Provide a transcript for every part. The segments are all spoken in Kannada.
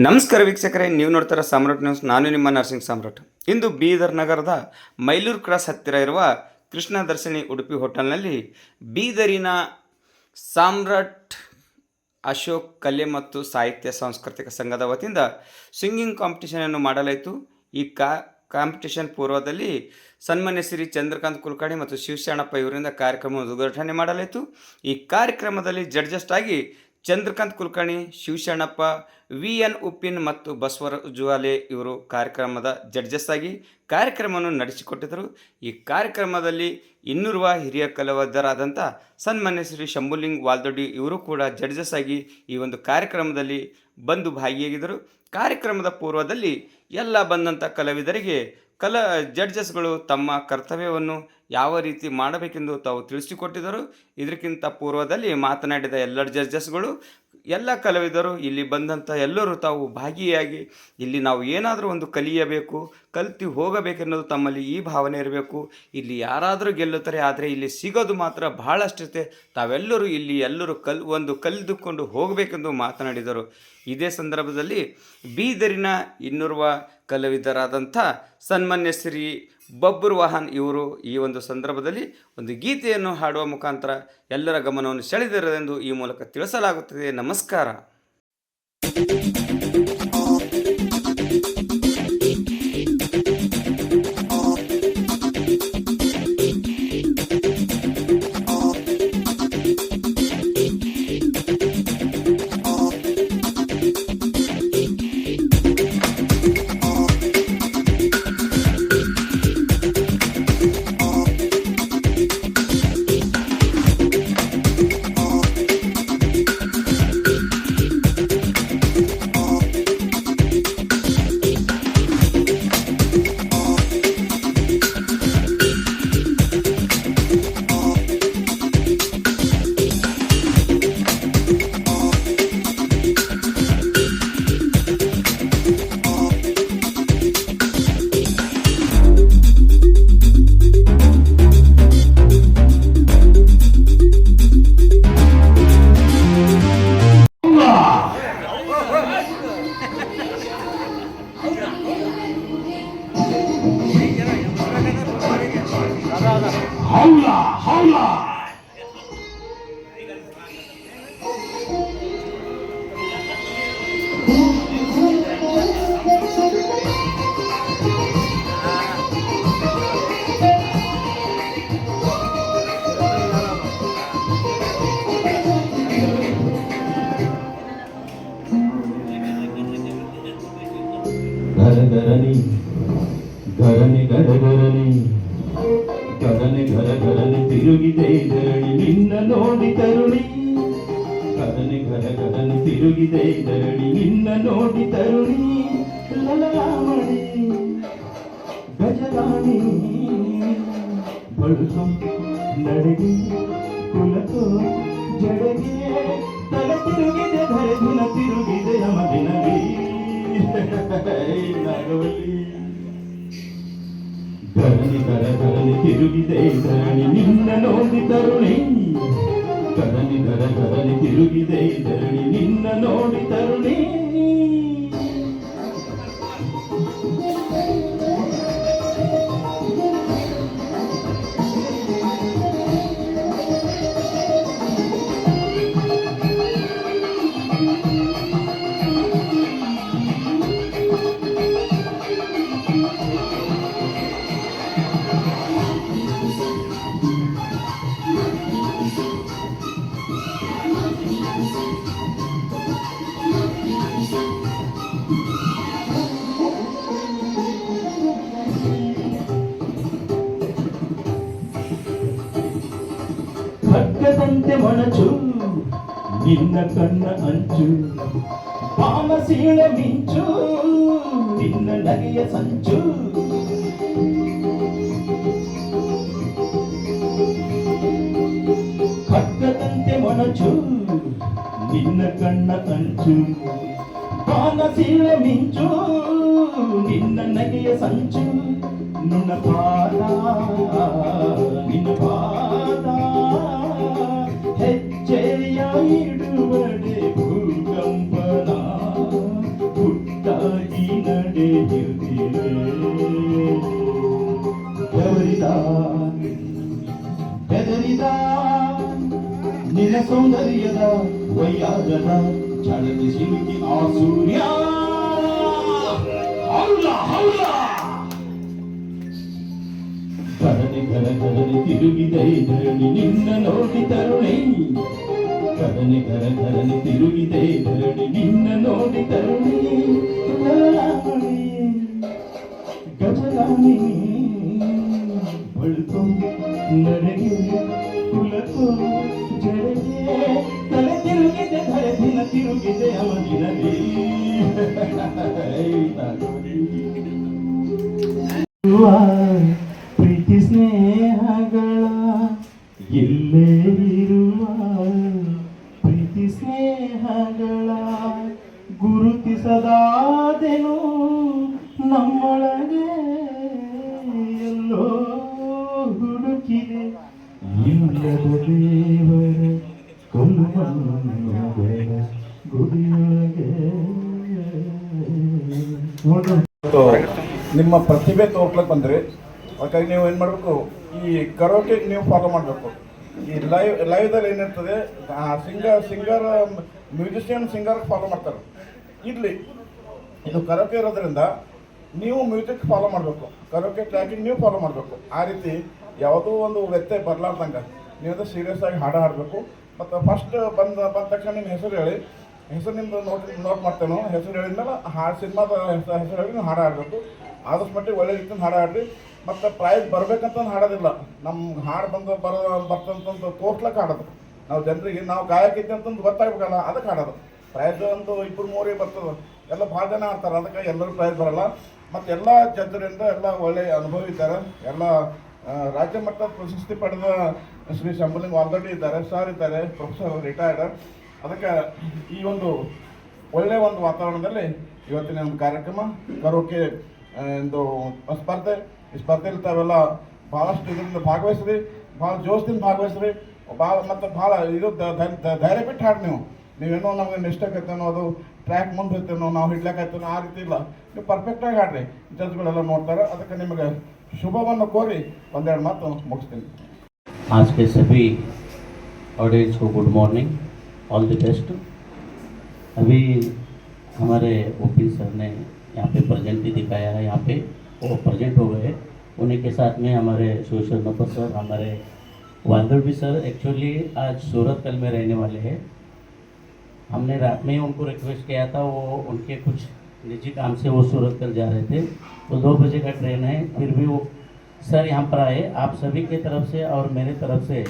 ನಮಸ್ಕಾರ ವೀಕ್ಷಕರೇ, ನೀವು ನೋಡ್ತಾರ ಸಾಮ್ರಾಟ್ ನ್ಯೂಸ್. ನಾನು ನಿಮ್ಮ ನರ್ಸಿಂಗ್ ಸಾಮ್ರಾಟ್. ಇಂದು ಬೀದರ್ ನಗರದ ಮೈಲೂರು ಕ್ರಾಸ್ ಹತ್ತಿರ ಇರುವ ಕೃಷ್ಣ ದರ್ಶಿನಿ ಉಡುಪಿ ಹೋಟೆಲ್ನಲ್ಲಿ ಬೀದರಿನ ಸಾಮ್ರಾಟ್ ಅಶೋಕ್ ಕಲೆ ಮತ್ತು ಸಾಹಿತ್ಯ ಸಾಂಸ್ಕೃತಿಕ ಸಂಘದ ವತಿಯಿಂದ ಸಿಂಗಿಂಗ್ ಕಾಂಪಿಟೇಷನನ್ನು ಮಾಡಲಾಯಿತು. ಈ ಕಾಂಪಿಟೇಷನ್ ಪೂರ್ವದಲ್ಲಿ ಸನ್ಮಾನ್ಯ ಶ್ರೀ ಚಂದ್ರಕಾಂತ್ ಕುಲಕರ್ಣಿ ಮತ್ತು ಶಿವಶರಣಪ್ಪ ಇವರಿಂದ ಕಾರ್ಯಕ್ರಮವನ್ನು ಉದ್ಘಾಟನೆ ಮಾಡಲಾಯಿತು. ಈ ಕಾರ್ಯಕ್ರಮದಲ್ಲಿ ಜಡ್ಜಸ್ ಆಗಿ ಚಂದ್ರಕಾಂತ್ ಕುಲಕರ್ಣಿ, ಶಿವಶರಣಪ್ಪ, VN ಉಪ್ಪಿನ್ ಮತ್ತು ಬಸವರಾಜುವಾಲೆ ಇವರು ಕಾರ್ಯಕ್ರಮದ ಜಡ್ಜಸ್ ಆಗಿ ಕಾರ್ಯಕ್ರಮವನ್ನು ನಡೆಸಿಕೊಟ್ಟಿದ್ದರು. ಈ ಕಾರ್ಯಕ್ರಮದಲ್ಲಿ ಇನ್ನೂರುವ ಹಿರಿಯ ಕಲಾವಿದರಾದಂಥ ಸನ್ಮಾನ್ಯ ಶ್ರೀ ಶಂಭುಲಿಂಗ್ ವಾಲ್ದೊಡ್ಡಿ ಇವರು ಕೂಡ ಜಡ್ಜಸ್ ಆಗಿ ಈ ಒಂದು ಕಾರ್ಯಕ್ರಮದಲ್ಲಿ ಬಂದು ಭಾಗಿಯಾಗಿದ್ದರು. ಕಾರ್ಯಕ್ರಮದ ಪೂರ್ವದಲ್ಲಿ ಎಲ್ಲ ಬಂದಂಥ ಕಲಾವಿದರಿಗೆ ಜಡ್ಜಸ್ಗಳು ತಮ್ಮ ಕರ್ತವ್ಯವನ್ನು ಯಾವ ರೀತಿ ಮಾಡಬೇಕೆಂದು ತಾವು ತಿಳಿಸಿಕೊಟ್ಟಿದ್ದರು. ಇದಕ್ಕಿಂತ ಪೂರ್ವದಲ್ಲಿ ಮಾತನಾಡಿದ ಎಲ್ಲ ಜಡ್ಜಸ್ಗಳು, ಎಲ್ಲ ಕಲಾವಿದರು ಇಲ್ಲಿ ಬಂದಂಥ ಎಲ್ಲರೂ ತಾವು ಭಾಗಿಯಾಗಿ ಇಲ್ಲಿ ನಾವು ಏನಾದರೂ ಒಂದು ಕಲಿಯಬೇಕು, ಕಲಿತು ಹೋಗಬೇಕೆನ್ನೋದು ತಮ್ಮಲ್ಲಿ ಈ ಭಾವನೆ ಇರಬೇಕು. ಇಲ್ಲಿ ಯಾರಾದರೂ ಗೆಲ್ಲುತ್ತಾರೆ, ಆದರೆ ಇಲ್ಲಿ ಸಿಗೋದು ಮಾತ್ರ ಬಹಳಷ್ಟಿರುತ್ತೆ. ತಾವೆಲ್ಲರೂ ಇಲ್ಲಿ ಎಲ್ಲರೂ ಕಲಿದುಕೊಂಡು ಹೋಗಬೇಕೆಂದು ಮಾತನಾಡಿದರು. ಇದೇ ಸಂದರ್ಭದಲ್ಲಿ ಬೀದರಿನ ಇನ್ನೋರ್ವ ಕಲಾವಿದರಾದಂಥ ಸನ್ಮಾನ್ಯ ಶ್ರೀ ಬಬ್ರು ವಾಹನ್ ಇವರು ಈ ಒಂದು ಸಂದರ್ಭದಲ್ಲಿ ಒಂದು ಗೀತೆಯನ್ನು ಹಾಡುವ ಮುಖಾಂತರ ಎಲ್ಲರ ಗಮನವನ್ನು ಸೆಳೆದಿರಲೆಂದು ಈ ಮೂಲಕ ತಿಳಿಸಲಾಗುತ್ತದೆ. ನಮಸ್ಕಾರ. ಗರಗರನಿ ಗರನಿ ಗರಗರನಿ ಗರನಿ ಗರಗರನಿ ತಿರುಗಿದೆ ಧರಣಿ ನಿನ್ನ ನೋಡಿ ತರುಣಿ. ಗರನಿ ಗರಗರನಿ ತಿರುಗಿದೆ ಧರಣಿ ನಿನ್ನ ನೋಡಿ ತರುಣಿ. ಲಲರಾಮಣಿ ಗಜರಾಣಿ ಬಳುಕು ನಡೆಗೆ ಕುಲಕೋ ಜಡೆಗೆ ತಲೆ ತಿರುಗಿದೆ ಧರೆಗುಣ ತಿರುಗಿದೆ ನಮಗಿನಲಿ ನಾಗವಲ್ಲಿ. ಧರಣಿ ಗರಗರನಿ ತಿರುಗಿದೆ ಧರಣಿ ನಿನ್ನ ನೋಡಿ ತರುಣಿ. ಗರನಿ ಗರಗರನಿ ತಿರುಗಿದೆ ಧರಣಿ ನಿನ್ನ ನೋಡಿ ತರುಣಿ. ಖಡ್ಗದಂತೆ ಮೊಣಚು ನಿನ್ನ ಕಣ್ಣ ಅಂಚು, ಪಾಮಸೀಳ ಮಿಂಚು ನಿನ್ನ ನಗೆಯ ಸಂಚು. ಖಡ್ಗದಂತೆ ಮೊಣಚು ನಿನ್ನ ಕಣ್ಣ ಅಂಚು, ಪಾಮಸೀಳ ಮಿಂಚು ನಿನ್ನ ನಗೆಯ ಸಂಚು. ನುಣಪಾದ ನಿನ್ನ ಪಾದ ಹೆಜ್ಜೆಯ ಇಡುವಡೆ ಭೂಕಂಪನ ನಿನ್ನ ಸೌಂದರ್ಯದ ವೈಯಾರದ ಝಳದಿ ಸಿಲುಕಿ ಆ ಸೂರ್ಯ ಹೌಲ ಹೌಲ ಧರಣಿ ಘನ ಘರಣಿ ತಿರುಗಿದೆ ಧರಣಿ ನಿನ್ನ ನೋಡಿ ತರುಣಿ ಘರಣಿ ಘನ ಘರಣಿ ತಿರುಗಿದೆ ಧರಣಿ ನಿನ್ನ ನೋಡಿ ತರುಣಿ ಗಜರಾಣಿ ಬಳುಕು ನಡೆಗೆ ಕುಲಕು ಜಡೆಗೆ ತಲೆ ತಿರುಗಿದೆ ಧರೆ ದಿನ ತಿರುಗಿದೆ ಅವಧಿನಲ್ಲಿ ಪ್ರೀತಿ ಸ್ನೇಹಗಳ ಎಲ್ಲೇ ಇರುವ ಪ್ರೀತಿ ಸ್ನೇಹಗಳ ಗುರುತಿಸದಾದೆನು ನಮ್ಮೊಳಗೆ ಎಲ್ಲೋ ಹುಡುಕಿದೆ ಇಲ್ಲದ ದೇವರ ಕೊಲ್ಲುವ ಗುಡಿಯೊಳಗೆ ನಿಮ್ಮ ಪ್ರತಿಭೆ ತೋರ್ಸ್ಲಕ್ಕೆ ಬಂದ್ರಿ ಹಾಗಾಗಿ ನೀವು ಏನು ಮಾಡಬೇಕು ಈ ಕರೋಕೆ ನೀವು ಫಾಲೋ ಮಾಡಬೇಕು ಈ ಲೈವ್ದಲ್ಲಿ ಏನಿರ್ತದೆ ಸಿಂಗರ್ ಮ್ಯೂಸಿಷಿಯನ್ ಸಿಂಗರ್ ಫಾಲೋ ಮಾಡ್ತಾರೆ ಇರಲಿ ಇದು ಕರೋಕೆ ಇರೋದ್ರಿಂದ ನೀವು ಮ್ಯೂಸಿಕ್ ಫಾಲೋ ಮಾಡಬೇಕು ಕರೋಕೆ ಟ್ರ್ಯಾಕಿಂಗ್ ನೀವು ಫಾಲೋ ಮಾಡಬೇಕು ಆ ರೀತಿ ಯಾವುದೋ ಒಂದು ವ್ಯತ್ಯಯ ಬರಲಾರ್ದಂಗೆ ನೀವು ಸೀರಿಯಸ್ ಆಗಿ ಹಾಡು ಹಾಡಬೇಕು ಮತ್ತು ಫಸ್ಟ್ ಬಂದ ತಕ್ಷಣ ನಿಮ್ಮ ಹೆಸರು ಹೇಳಿ ಹೆಸರು ನಿಮ್ಮದು ನೋಟ್ ಮಾಡ್ತೇನೆ ಹೆಸರು ಹೇಳಿದ್ಮೇಲೆ ಹಾಡು ಸಿನಿಮಾದ ಹೆಸರು ಹೇಳಿ ನೀವು ಹಾಡು ಹಾಡಬೇಕು ಆದಷ್ಟು ಮಟ್ಟಿಗೆ ಒಳ್ಳೆ ರೀತಿಯಿಂದ ಹಾಡು ಹಾಡ್ರಿ ಮತ್ತು ಪ್ರೈಸ್ ಬರ್ಬೇಕಂತ ಹಾಡೋದಿಲ್ಲ ನಮ್ಮ ಹಾಡು ಬರ್ತಂತಂದು ತೋರ್ಸ್ಲಕ್ಕೆ ಹಾಡೋದು ನಾವು ಜನರಿಗೆ ನಾವು ಗಾಯಕಿದ್ದೆ ಅಂತಂದು ಗೊತ್ತಾಗಬೇಕಲ್ಲ ಅದಕ್ಕೆ ಹಾಡೋದು ಪ್ರೈಸ್ ಒಂದು 2-3 ಬರ್ತದೆ ಎಲ್ಲ ಭಾಳ ಜನ ಆಡ್ತಾರೆ ಅದಕ್ಕೆ ಎಲ್ಲರೂ ಪ್ರೈಸ್ ಬರೋಲ್ಲ ಮತ್ತು ಎಲ್ಲ ಜಡ್ಜರಿಂದ ಎಲ್ಲ ಒಳ್ಳೆಯ ಅನುಭವ ಇದ್ದಾರೆ ಎಲ್ಲ ರಾಜ್ಯ ಮಟ್ಟದ ಪ್ರಶಸ್ತಿ ಪಡೆದ ಶ್ರೀ ಶಂಭುಲಿಂಗ ವಾಲ್ದೊಡ್ಡಿ ಇದ್ದಾರೆ ಸರ್ ಇದ್ದಾರೆ ಪ್ರೊಫೆಸರ್ ರಿಟೈರ್ಡ್ ಅದಕ್ಕೆ ಈ ಒಂದು ಒಳ್ಳೆಯ ಒಂದು ವಾತಾವರಣದಲ್ಲಿ ಇವತ್ತಿನ ಒಂದು ಕಾರ್ಯಕ್ರಮ ಕರೋಕೆ ಒಂದು ಸ್ಪರ್ಧೆ ಈ ಸ್ಪರ್ಧೆಯಲ್ಲಿ ತಾವೆಲ್ಲ ಭಾಳಷ್ಟು ಇದರಿಂದ ಭಾಗವಹಿಸ್ರಿ ಭಾಳ ಜೋಶದಿಂದ ಭಾಗವಹಿಸ್ರಿ ಮತ್ತು ಭಾಳ ಇದು ಧೈರ್ಯ ಬಿಟ್ಟು ಹಾಡಿ ನೀವೇನೋ ನಮಗೆ ಮಿಸ್ಟೇಕ್ ಐತೆ ಅನ್ನೋದು ಟ್ರ್ಯಾಕ್ ಮುಂದೆ ಹೋಗ್ತೇನೋ ನಾವು ಹಿಡ್ಲಿಕ್ಕೆ ಆ ರೀತಿ ಇಲ್ಲ ನೀವು ಪರ್ಫೆಕ್ಟಾಗಿ ಹಾಡ್ರಿ ಜಡ್ಜ್ಗಳೆಲ್ಲ ನೋಡ್ತಾರೆ ಅದಕ್ಕೆ ನಿಮಗೆ ಶುಭವನ್ನು ಕೋರಿ ಒಂದೆರಡು ಮಾತು ಮುಗಿಸ್ತೀನಿ आज के सभी ऑडियंस को good morning all the best अभी हमारे ओपी सर ने यहाँ पे प्रेजेंट भी दिखाया है यहाँ पे वो प्रेजेंट हो गए उन्हीं के साथ में हमारे सोशल नपर सर हमारे वालदोड़ी सर एक्चुअली आज सूरत कल में रहने वाले हैं हमने रात में ही उनको रिक्वेस्ट किया था वो उनके कुछ निजी काम से वो सूरत कल जा रहे थे तो 2 बजे का ट्रेन है फिर भी वो सर यहाँ पर आए आप सभी की तरफ से और मेरे तरफ से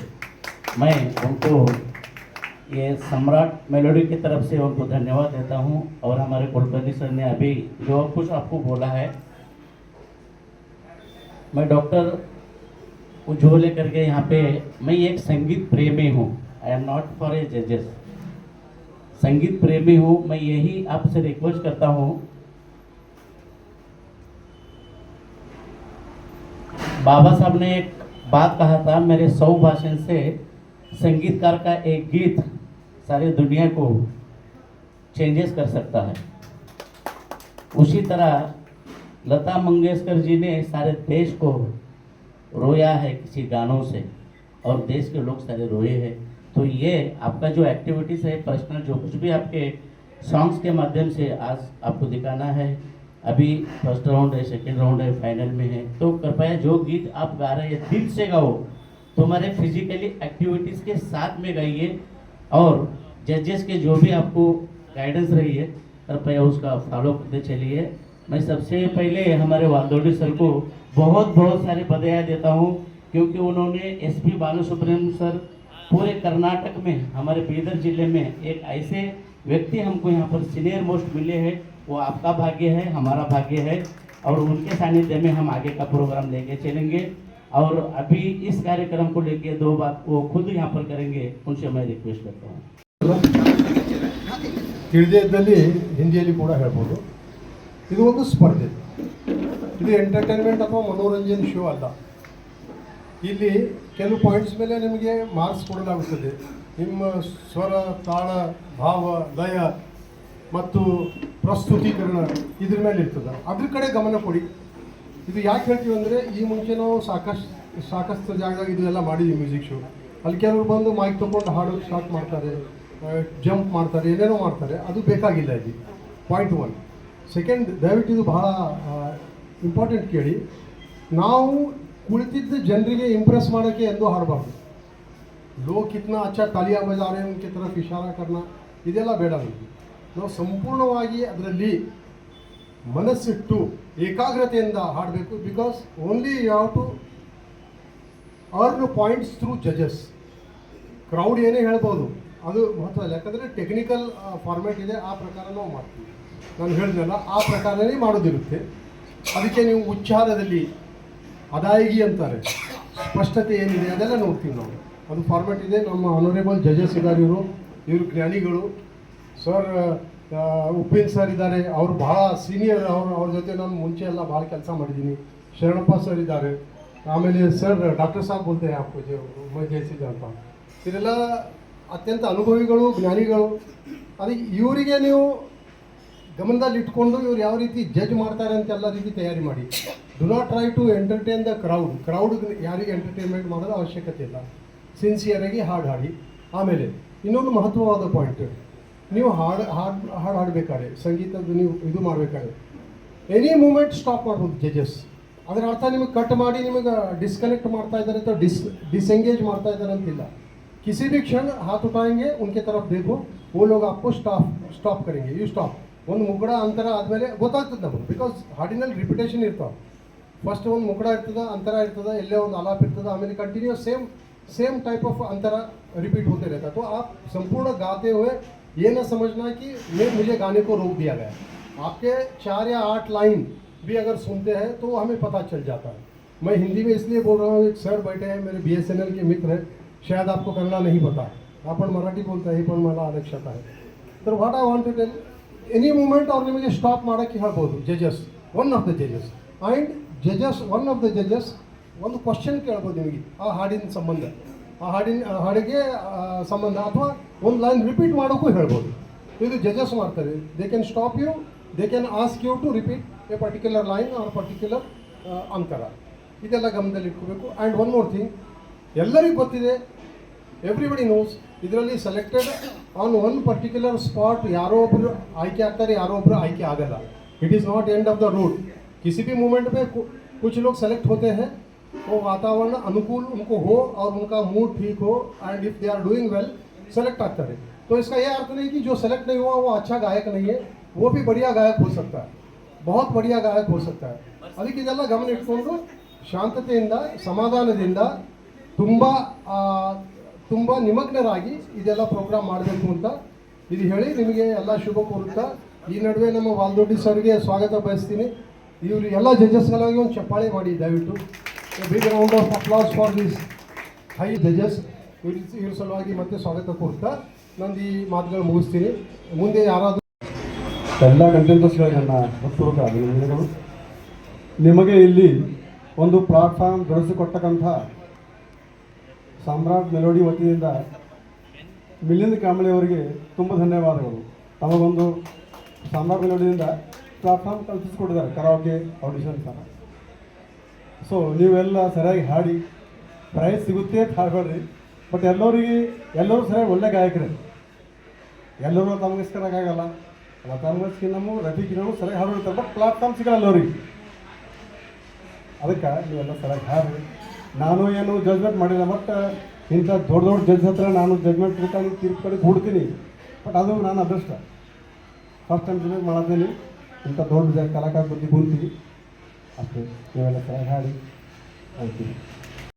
मैं उनको ये सम्राट मेलोडी की तरफ से उनको धन्यवाद देता हूँ और हमारे कुलकर्णी सर ने अभी जो कुछ आपको बोला है मैं डॉक्टर उज्ज्वल करके यहाँ पे मैं एक संगीत प्रेमी हूँ I am not for a जजेस संगीत प्रेमी हूँ मैं यही आपसे रिक्वेस्ट करता हूँ बाबा साहब ने एक बात कहा था मेरे 100 भाषण से संगीतकार का एक गीत सारी दुनिया को चेंजेस कर सकता है उसी तरह लता मंगेशकर जी ने सारे देश को रोया है किसी गानों से और देश के लोग सारे रोए हैं तो ये आपका जो एक्टिविटीज़ है पर्सनल जो कुछ भी आपके सॉन्ग्स के माध्यम से आज आपको दिखाना है अभी फर्स्ट राउंड है सेकंड राउंड है फाइनल में है तो कृपया जो गीत आप गा रहे हैं दिल से गाओ तुम्हारे फिजिकली एक्टिविटीज़ के साथ में गाइए और जजेस के जो भी आपको गाइडेंस रही है कृपया उसका फॉलो करते चलिए मैं सबसे पहले हमारे वालदोड़ी सर को बहुत बहुत सारे बधाई देता हूँ क्योंकि उन्होंने एसपी बालसुब्रमण्यम सर पूरे कर्नाटक में हमारे बीदर जिले में एक ऐसे व्यक्ति हमको यहाँ पर सीनियर मोस्ट मिले हैं वो आपका भाग्य है हमारा भाग्य है और उनके सानिध्य में हम आगे का प्रोग्राम लेके चलेंगे और अभी इस कार्यक्रम को लेके 2 बात वो खुद यहाँ पर करेंगे उनसे मैं रिक्वेस्ट करता हूँ ತಿಳಿದೇ ಇದ್ದಲ್ಲಿ ಹಿಂದಿಯಲ್ಲಿ ಕೂಡ ಹೇಳ್ಬೋದು ಇದು ಒಂದು ಸ್ಪರ್ಧೆ ಇದು ಎಂಟರ್ಟೈನ್ಮೆಂಟ್ ಅಥವಾ ಮನೋರಂಜನೆ ಶೋ ಅಲ್ಲ ಇಲ್ಲಿ ಕೆಲವು ಪಾಯಿಂಟ್ಸ್ ಮೇಲೆ ನಿಮಗೆ ಮಾರ್ಕ್ಸ್ ಕೊಡಲಾಗುತ್ತದೆ ನಿಮ್ಮ ಸ್ವರ ತಾಳ ಭಾವ ಲಯ ಮತ್ತು ಪ್ರಸ್ತುತೀಕರಣ ಇದ್ರ ಮೇಲೆ ಇರ್ತದೆ ಅದ್ರ ಕಡೆ ಗಮನ ಕೊಡಿ ಇದು ಯಾಕೆ ಹೇಳ್ತೀವಿ ಅಂದರೆ ಈ ಮುಂಚೆ ನಾವು ಸಾಕಷ್ಟು ಜಾಗದಾಗ ಇದೆಲ್ಲ ಮಾಡಿದ್ವಿ ಮ್ಯೂಸಿಕ್ ಶೋ ಅಲ್ಲಿ ಕೆಲವರು ಬಂದು ಮೈಕ್ ತೊಗೊಂಡು ಹಾಡು ಸ್ಟಾರ್ಟ್ ಮಾಡ್ತಾರೆ, ಜಂಪ್ ಮಾಡ್ತಾರೆ, ಏನೇನೋ ಮಾಡ್ತಾರೆ. ಅದು ಬೇಕಾಗಿಲ್ಲ ಇಲ್ಲಿ. ಪಾಯಿಂಟ್ 1. ಸೆಕೆಂಡ್, ದಯವಿಟ್ಟು ಇದು ಬಹಳ ಇಂಪಾರ್ಟೆಂಟ್ ಕೇಳಿ. ನಾವು ಕುಳಿತಿದ್ದ ಜನರಿಗೆ ಇಂಪ್ರೆಸ್ ಮಾಡೋಕ್ಕೆ ಎಂದೂ ಹಾಡಬಾರ್ದು. ಲೋಗ್ ಕಿತ್ನಾ ಅಚ್ಚಾ ತಾಲಿಯಾ ಬಜಾ ರಹೆ ಹೈ ಉನ್ಕಿ ತರಫ್ ಇಶಾರ ಕರ್ನಾ, ಇದೆಲ್ಲ ಬೇಡ ನಮಗೆ. ನಾವು ಸಂಪೂರ್ಣವಾಗಿ ಅದರಲ್ಲಿ ಮನಸ್ಸಿಟ್ಟು ಏಕಾಗ್ರತೆಯಿಂದ ಹಾಡಬೇಕು. Because only you have to earn points through ಜಜಸ್. ಕ್ರೌಡ್ ಏನೇ ಹೇಳ್ಬೋದು ಅದು ಮಹತ್ವ ಇಲ್ಲ, ಯಾಕಂದರೆ ಟೆಕ್ನಿಕಲ್ ಫಾರ್ಮ್ಯಾಟ್ ಇದೆ, ಆ ಪ್ರಕಾರ ನಾವು ಮಾಡ್ತೀವಿ. ನಾನು ಹೇಳಿದ್ನಲ್ಲ, ಆ ಪ್ರಕಾರನೇ ಮಾಡೋದಿರುತ್ತೆ. ಅದಕ್ಕೆ ನೀವು ಉಚ್ಚಾರದಲ್ಲಿ ಅದಾಯಿಗಿ ಅಂತಾರೆ, ಸ್ಪಷ್ಟತೆ ಏನಿದೆ ಅದೆಲ್ಲ ನೋಡ್ತೀವಿ ನಾವು. ಅದು ಫಾರ್ಮ್ಯಾಟ್ ಇದೆ. ನಮ್ಮ ಆನರೇಬಲ್ ಜಜಸ್ ಇದ್ದಾರೆ, ಇವರು ಜ್ಞಾನಿಗಳು. ಸರ್ ಉಪೇಂದ್ರ ಸರ್ ಇದ್ದಾರೆ, ಅವರು ಭಾಳ ಸೀನಿಯರ್. ಅವ್ರ ಜೊತೆ ನಾನು ಮುಂಚೆ ಎಲ್ಲ ಭಾಳ ಕೆಲಸ ಮಾಡಿದ್ದೀನಿ. ಶರಣಪ್ಪ ಸರ್ ಇದ್ದಾರೆ. ಆಮೇಲೆ ಸರ್ ಡಾಕ್ಟರ್ ಸಾಬ್ ಬೋಲ್ತೆ ಹೈ ಆಪ್ಕೋ ಜೋ ಮೈ ಜೈಸಿದೆ ಅಂತ. ಇದೆಲ್ಲ ಅತ್ಯಂತ ಅನುಭವಿಗಳು, ಜ್ಞಾನಿಗಳು. ಅದಕ್ಕೆ ಇವರಿಗೆ ನೀವು ಗಮನದಲ್ಲಿ ಇಟ್ಕೊಂಡು ಇವ್ರು ಯಾವ ರೀತಿ ಜಡ್ಜ್ ಮಾಡ್ತಾರೆ ಅಂತ ಎಲ್ಲ ರೀತಿ ತಯಾರಿ ಮಾಡಿ. Do not try to entertain the crowd ಯಾರಿಗೆ ಎಂಟರ್ಟೈನ್ಮೆಂಟ್ ಮಾಡೋದು ಅವಶ್ಯಕತೆ ಇಲ್ಲ. ಸಿನ್ಸಿಯರಾಗಿ ಹಾಡಿ. ಆಮೇಲೆ ಇನ್ನೊಂದು ಮಹತ್ವವಾದ ಪಾಯಿಂಟ್, ನೀವು ಹಾಡಬೇಕಾದ್ರೆ ಸಂಗೀತದ ನೀವು ಇದು ಮಾಡಬೇಕಾದ್ರೆ ಎನಿ ಮೂಮೆಂಟ್ ಸ್ಟಾಪ್ ಮಾಡ್ಬೋದು ಜಜಸ್. ಅದರ ಅರ್ಥ ನಿಮಗೆ ಕಟ್ ಮಾಡಿ ನಿಮಗೆ ಡಿಸ್ಕನೆಕ್ಟ್ ಮಾಡ್ತಾ ಇದ್ದಾರೆ ಅಥವಾ ಡಿಸೆಂಗೇಜ್ ಮಾಡ್ತಾ ಇದ್ದಾರೆ ಅಂತಿಲ್ಲ. किसी भी क्षण हाथ उठाएंगे, उनके तरफ देखो, वो लोग आपको ಸ್ಟಾಪ್ करेंगे. You stop. ಒಂದು ಮುಗುಡ ಅಂತರ ಆದಮೇಲೆ ಗೊತ್ತಾಗ್ತದೆ ನಮಗೆ, ಬಿಕಾಸ್ ಹಾಡಿನಲ್ಲಿ ರಿಪಿಟೇಷನ್ ಇರ್ತಾವೆ. ಫಸ್ಟ್ ಒಂದು ಮುಗುಡ ಇರ್ತದೆ, ಅಂತರ ಇರ್ತದೆ, ಎಲ್ಲೇ ಒಂದು ಆಲಾಪ್ ಇರ್ತದೆ, ಆಮೇಲೆ ಕಂಟಿನ್ಯೂಸ್ सेम टाइप ऑफ अंतर रिपीट होते रहता है. तो आप संपूर्ण गाते हुए ये न समझना कि मुझे गाने को रोक दिया गया. आपके 4 या 8 लाइन भी अगर सुनते हैं तो हमें पता चल जाता है. मैं हिंदी में इसलिए बोल रहा हूँ, एक सर बैठे हैं मेरे BSNL के मित्र हैं, शायद आपको कन्नड़ा नहीं पता, आपण मराठी बोलता है, पण मला लक्षात आहे. तर what I want to tell, any moment ಅವ್ರು ನಿಮಗೆ ಸ್ಟಾಪ್ ಮಾಡೋಕ್ಕೆ ಹೇಳ್ಬೋದು ಜಜಸ್, one of the ಜಜಸ್. And ಜಜಸ್, one of the ಜಜಸ್ ಒಂದು ಕ್ವಶನ್ ಕೇಳ್ಬೋದು ನಿಮಗೆ ಆ ಹಾಡಿನ ಸಂಬಂಧ, ಹಾಡಿಗೆ ಸಂಬಂಧ, ಅಥವಾ ಒಂದು ಲೈನ್ ರಿಪೀಟ್ ಮಾಡೋಕ್ಕೂ ಹೇಳ್ಬೋದು. ಇದು ಜಜಸ್ ಮಾಡ್ತಾರೆ. They can stop you, they can ask you to repeat a particular line or particular ಅಂತರ. ಇದೆಲ್ಲ ಗಮನದಲ್ಲಿ ಇಟ್ಕೋಬೇಕು. ಆ್ಯಂಡ್ ಒನ್ ಮೋರ್ ಥಿಂಗ್, ಎಲ್ಲರಿಗೂ ಗೊತ್ತಿದೆ, ಎವ್ರಿಬಡಿ ನೋಸ್, ಇದರಲ್ಲಿ selected on one particular spot ಯಾರೋ ಒಬ್ಬರು ಆಯ್ಕೆ ಆಗ್ತಾರೆ, ಯಾರೋ ಒಬ್ಬರು ಆಯ್ಕೆ ಆಗಲ್ಲ. It is not end of the route. किसी भी मोमेंट में कुछ लोग सेलेक्ट होते हैं, वो वातावरण अनुकूल उनको हो और उनका मूड ठीक हो, and if they are doing well select आता है. तो इसका यह अर्थ नहीं कि जो सेलेक्ट नहीं हुआ वो अच्छा गायक नहीं है, वो भी बढ़िया गायक हो सकता है, बहुत बढ़िया गायक हो सकता है. ಅದಕ್ಕೆ ಇದೆಲ್ಲ ಗಮನ ಇಟ್ಕೊಂಡು ಶಾಂತತೆಯಿಂದ, ಸಮಾಧಾನದಿಂದ, ತುಂಬ ನಿಮಗ್ನರಾಗಿ ಇದೆಲ್ಲ ಪ್ರೋಗ್ರಾಮ್ ಮಾಡಬೇಕು ಅಂತ ಇದು ಹೇಳಿ ನಿಮಗೆ ಎಲ್ಲ ಶುಭ ಕೋರುತ್ತಾ, ಈ ನಡುವೆ ನಮ್ಮ ವಾಲ್ದೊಡ್ಡಿ ಸರ್ಗೆ ಸ್ವಾಗತ ಬಯಸ್ತೀನಿ. ಇವರು ಎಲ್ಲ ಜಜಸ್ಗಳಾಗಿ ಒಂದು ಚಪ್ಪಾಳೆ ಮಾಡಿ ದಯವಿಟ್ಟು. Big round of applause for this high ಜಜಸ್. ಇವ್ರ ಸಲುವಾಗಿ ಮತ್ತೆ ಸ್ವಾಗತ ಕೋರ್ತಾ ನಂದು ಈ ಮಾತುಗಳು ಮುಗಿಸ್ತೀನಿ. ಮುಂದೆ ಯಾರಾದರೂ ಎಲ್ಲ ಕಂಟೆಂಟರ್ಸ್ಗಳಿಗೆ ನನ್ನ ಹೃತ್ಪೂರ್ವಕ ಅಭಿನಂದನೆಗಳು. ನಿಮಗೆ ಇಲ್ಲಿ ಒಂದು ಪ್ಲಾಟ್ಫಾರ್ಮ್ ದೊರಕಿಸಿಕೊಟ್ಟಕ್ಕಂಥ ಸಾಮ್ರಾಟ್ ಮೆಲೋಡಿ ವತಿಯಿಂದ ಮಿಲಿಂದ್ ಕಾಂಬಳೆ ಅವರಿಗೆ ತುಂಬ ಧನ್ಯವಾದಗಳು. ತಮಗೊಂದು ಸಾಮ್ರಾಟ್ ಮೆಲೋಡಿಯಿಂದ ಪ್ಲಾಟ್ಫಾರ್ಮ್ ಕಲ್ಪಿಸಿಕೊಟ್ಟಿದ್ದಾರೆ ಕರಾವಕೆ ಆಡಿಷನ್ ಥರ. ಸೊ ನೀವೆಲ್ಲ ಸರಿಯಾಗಿ ಹಾಡಿ ಪ್ರೈಸ್ ಸಿಗುತ್ತೆ ಅಂತ ಹಾಡಬೇಡ್ರಿ. ಬಟ್ ಎಲ್ಲರೂ ಸರಿಯಾಗಿ ಒಳ್ಳೆ ಗಾಯಕರೇ. ಎಲ್ಲರೂ ತಮಗಿಸ್ಕೊಳಕ್ಕಾಗಲ್ಲ, ತಮಗಿಸ್ಕಿನ್ನೂ ರಫಿಕಿನೂ ಸರಿಯಾಗಿ ಹಾಡಿರ್ತಾರೆ, ಬಟ್ ಪ್ಲಾಟ್ಫಾರ್ಮ್ ಸಿಗಲ್ಲ ಅವ್ರಿಗೆ. ಅದಕ್ಕೆ ನೀವೆಲ್ಲ ಸರಿಯಾಗಿ ಹಾಡ್ರಿ. ನಾನು ಏನು ಜಜ್ಮೆಂಟ್ ಮಾಡಿಲ್ಲ, ಬಟ್ ಇಂಥ ದೊಡ್ಡ ಜಡ್ಜ್ ಹತ್ರ ನಾನು ಜಜ್ಮೆಂಟ್ ತೀರ್ಪು ಕಡೆ ಕೂಡ್ತೀನಿ. ಬಟ್ ಅದು ನಾನು ಅದೃಷ್ಟ. ಫಸ್ಟ್ ಟೈಮ್ ಜಜ್ಮೆಂಟ್ ಮಾಡತ್ತೀನಿ, ಇಂಥ ದೊಡ್ಡ ಕಲಾಕಾರ ಬುದ್ಧಿ ಕೂರ್ತೀವಿ ಅಷ್ಟೇ. ನೀವೆಲ್ಲ ಸರಿಯಾಗಿ ಹಾಡಿ. Thank you.